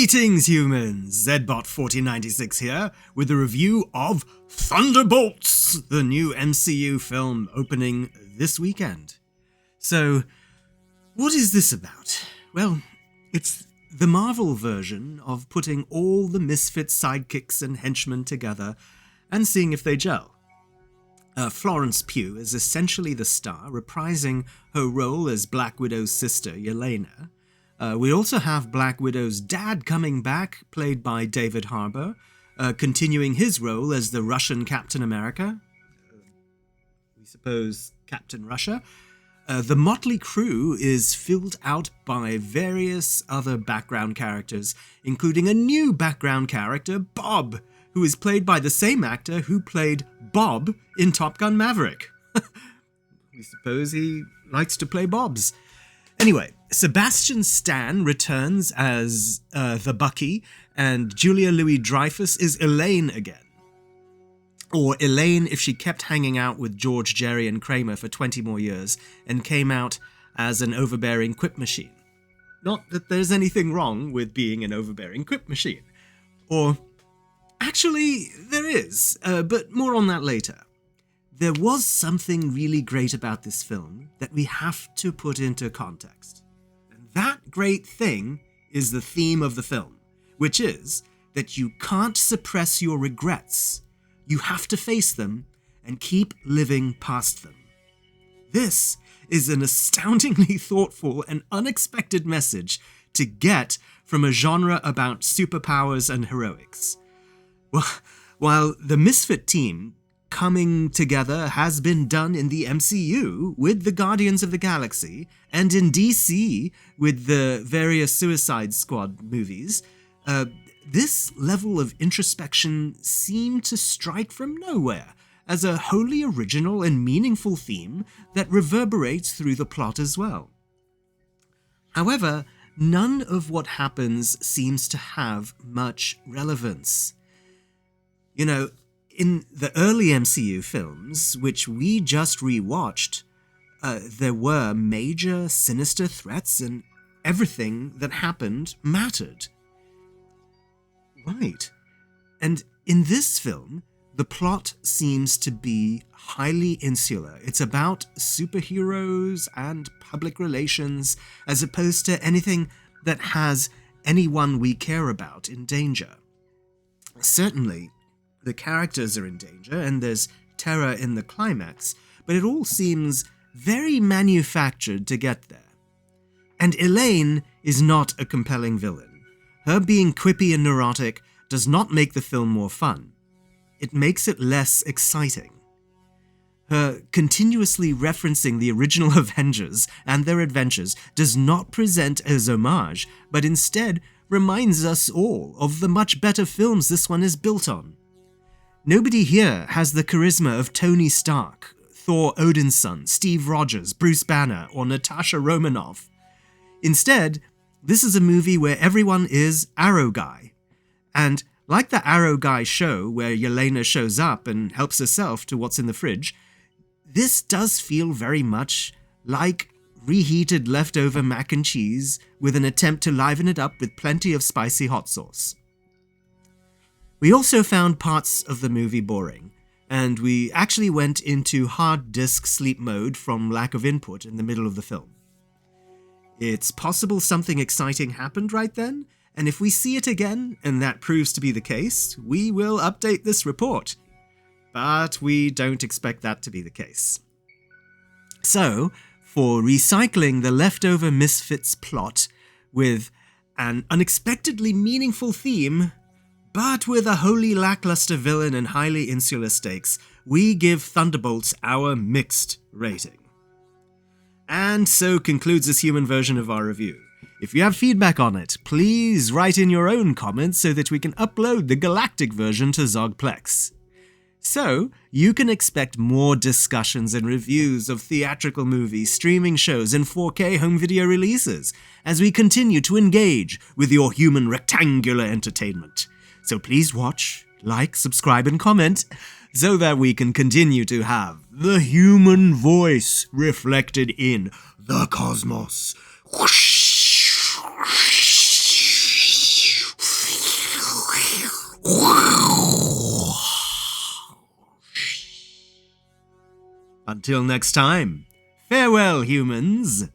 Greetings, humans! Zbot4096 here with a review of Thunderbolts, the new MCU film opening this weekend. So, what is this about? Well, it's the Marvel version of putting all the misfits, sidekicks and henchmen together and seeing if they gel. Florence Pugh is essentially the star, reprising her role as Black Widow's sister, Yelena. We also have Black Widow's dad coming back, played by David Harbour, continuing his role as the Russian Captain America. We suppose Captain Russia. The motley crew is filled out by various other background characters, including a new background character, Bob, who is played by the same actor who played Bob in Top Gun Maverick. We suppose he likes to play Bobs. Anyway, Sebastian Stan returns as the Bucky, and Julia Louis-Dreyfus is Elaine again. Or Elaine if she kept hanging out with George, Jerry and Kramer for 20 more years and came out as an overbearing quip machine. Not that there's anything wrong with being an overbearing quip machine. Or, actually, there is, but more on that later. There was something really great about this film that we have to put into context. And that great thing is the theme of the film, which is that you can't suppress your regrets. You have to face them and keep living past them. This is an astoundingly thoughtful and unexpected message to get from a genre about superpowers and heroics. Well, while the Misfit team coming together has been done in the MCU with the Guardians of the Galaxy and in DC with the various Suicide Squad movies, this level of introspection seemed to strike from nowhere as a wholly original and meaningful theme that reverberates through the plot as well. However, none of what happens seems to have much relevance. You know, in the early MCU films, which we just rewatched, there were major sinister threats and everything that happened mattered. Right. And in this film, the plot seems to be highly insular. It's about superheroes and public relations, as opposed to anything that has anyone we care about in danger. Certainly, the characters are in danger, and there's terror in the climax, but it all seems very manufactured to get there. And Elaine is not a compelling villain. Her being quippy and neurotic does not make the film more fun. It makes it less exciting. Her continuously referencing the original Avengers and their adventures does not present as homage, but instead reminds us all of the much better films this one is built on. Nobody here has the charisma of Tony Stark, Thor Odinson, Steve Rogers, Bruce Banner, or Natasha Romanoff. Instead, this is a movie where everyone is Arrow Guy. And like the Arrow Guy show where Yelena shows up and helps herself to what's in the fridge, this does feel very much like reheated leftover mac and cheese with an attempt to liven it up with plenty of spicy hot sauce. We also found parts of the movie boring, and we actually went into hard disk sleep mode from lack of input in the middle of the film. It's possible something exciting happened right then, and if we see it again, and that proves to be the case, we will update this report. But we don't expect that to be the case. So, for recycling the leftover Misfits plot with an unexpectedly meaningful theme, but with a wholly lackluster villain and highly insular stakes, we give Thunderbolts our mixed rating. And so concludes this human version of our review. If you have feedback on it, please write in your own comments so that we can upload the galactic version to Zoggplex. So, you can expect more discussions and reviews of theatrical movies, streaming shows, and 4K home video releases as we continue to engage with your human rectangular entertainment. So please watch, like, subscribe, and comment so that we can continue to have the human voice reflected in the cosmos. Whoosh. Until next time, farewell, humans!